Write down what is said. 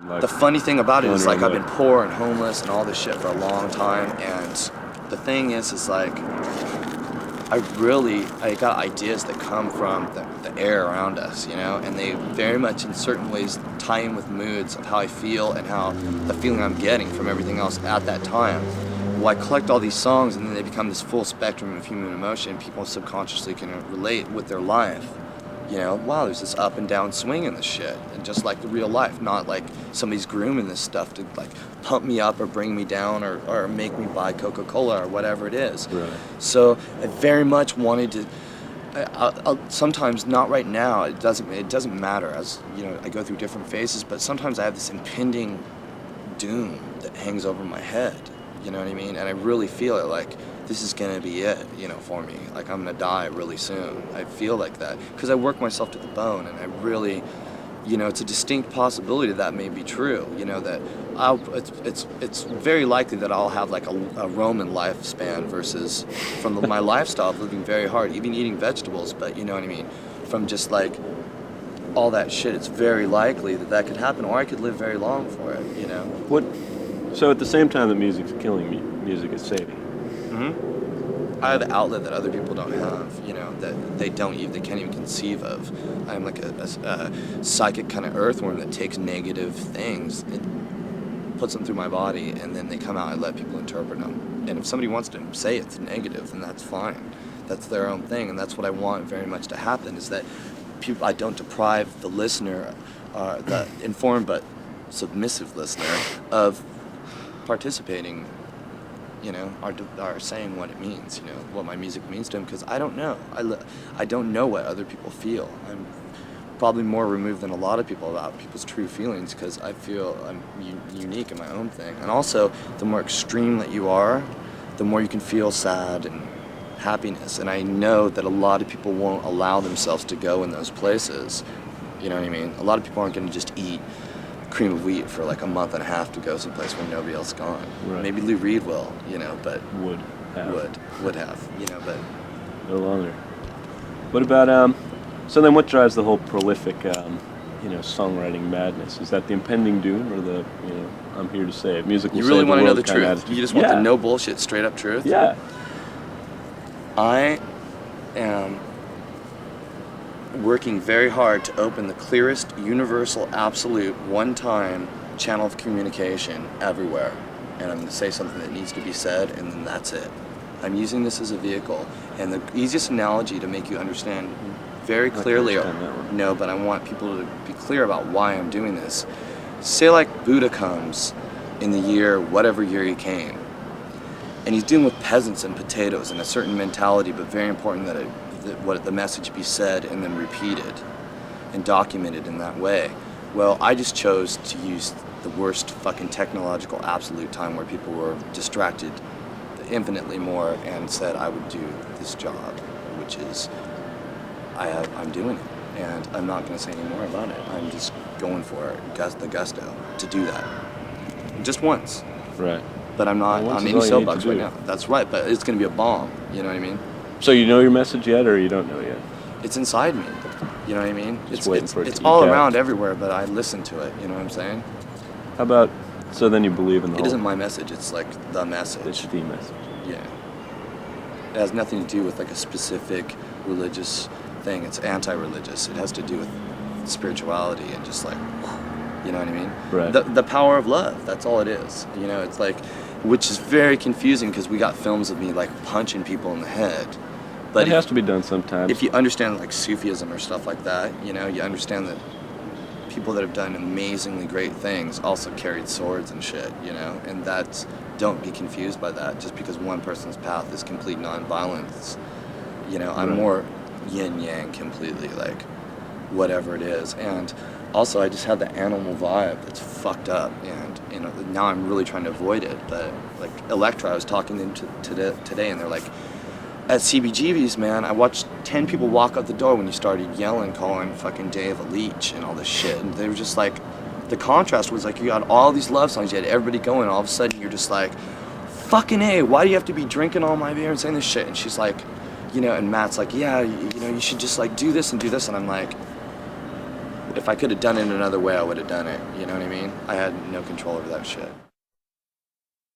The funny thing about it is, like, I've been poor and homeless and all this shit for a long time, and the thing is like, I got ideas that come from the air around us, you know, and they very much in certain ways tie in with moods of how I feel and how the feeling I'm getting from everything else at that time. Well, I collect all these songs and then they become this full spectrum of human emotion. People subconsciously can relate with their life. You know, wow, there's this up and down swing in this shit, and just like the real life, not like somebody's grooming this stuff to like pump me up or bring me down or make me buy Coca-Cola or whatever it is. Right. So I very much wanted to. I'll sometimes, not right now. It doesn't matter, as you know, I go through different phases. But sometimes I have this impending doom that hangs over my head. You know what I mean? And I really feel it, like this is gonna be it, you know, for me. Like I'm gonna die really soon. I feel like that because I work myself to the bone, and I really, you know, it's a distinct possibility that may be true. You know, that it's very likely that I'll have like a Roman lifespan versus from my lifestyle of living very hard, even eating vegetables. But you know what I mean? From just like all that shit, it's very likely that could happen, or I could live very long for it. You know. So at the same time that music's killing me, music is saving. I have an outlet that other people don't have, you know, that they can't even conceive of. I'm like a psychic kind of earthworm that takes negative things and puts them through my body, and then they come out and let people interpret them. And if somebody wants to say it's negative, then that's fine. That's their own thing, and that's what I want very much to happen, is that I don't deprive the listener, the informed but submissive listener, of participating, you know, are saying what it means, you know, what my music means to them, because I don't know. I don't know what other people feel. I'm probably more removed than a lot of people about people's true feelings, because I feel I'm unique in my own thing. And also, the more extreme that you are, the more you can feel sad and happiness. And I know that a lot of people won't allow themselves to go in those places. You know what I mean? A lot of people aren't going to just eat cream of wheat for like a month and a half to go someplace where nobody else gone. Right. Maybe Lou Reed will, you know, but would have, you know, but no longer. What about so then what drives the whole prolific you know, songwriting madness? Is that the impending doom, or the, you know, I'm here to say it, music will you really save want the to know world the kind of truth? attitude? You just want the no bullshit, straight up truth? Yeah. I am working very hard to open the clearest, universal, absolute, one-time channel of communication everywhere. And I'm going to say something that needs to be said, and then that's it. I'm using this as a vehicle. And the easiest analogy to make you understand very clearly, no, but I want people to be clear about why I'm doing this. Say like Buddha comes in the year, whatever year he came, and he's dealing with peasants and potatoes and a certain mentality, but very important that what the message be said and then repeated and documented in that way. Well, I just chose to use the worst fucking technological absolute time where people were distracted infinitely more, and said I would do this job, which is I'm doing it, and I'm not going to say any more about it. I'm just going for it, the gusto to do that just once. Right. But I'm not on any soapbox right now. That's right, but it's going to be a bomb. You know what I mean? So you know your message yet, or you don't know yet? It's inside me. You know what I mean? Just waiting for it it's to all eke out. around everywhere, but I listen to it. You know what I'm saying? How about, so then you believe in the It isn't my message. It's like the message. It's the message. Yeah. It has nothing to do with like a specific religious thing. It's anti-religious. It has to do with spirituality and just like, you know what I mean? Right. The power of love. That's all it is. You know, it's like, which is very confusing because we got films of me like punching people in the head. But it has to be done sometimes. If you understand like Sufism or stuff like that, you know, you understand that people that have done amazingly great things also carried swords and shit, you know, and that's, don't be confused by that just because one person's path is complete non-violence. You know, I'm more yin-yang completely, like whatever it is. And also I just had the animal vibe that's fucked up, and you know, now I'm really trying to avoid it. But like Electra, I was talking to them today, and they're like, at CBGB's, man, I watched 10 people walk out the door when you started yelling, calling fucking Dave a leech and all this shit. And they were just like, the contrast was like, you got all these love songs, you had everybody going, all of a sudden you're just like, fucking A, why do you have to be drinking all my beer and saying this shit? And she's like, you know, and Matt's like, yeah, you know, you should just like do this and do this. And I'm like, if I could have done it another way, I would have done it. You know what I mean? I had no control over that shit.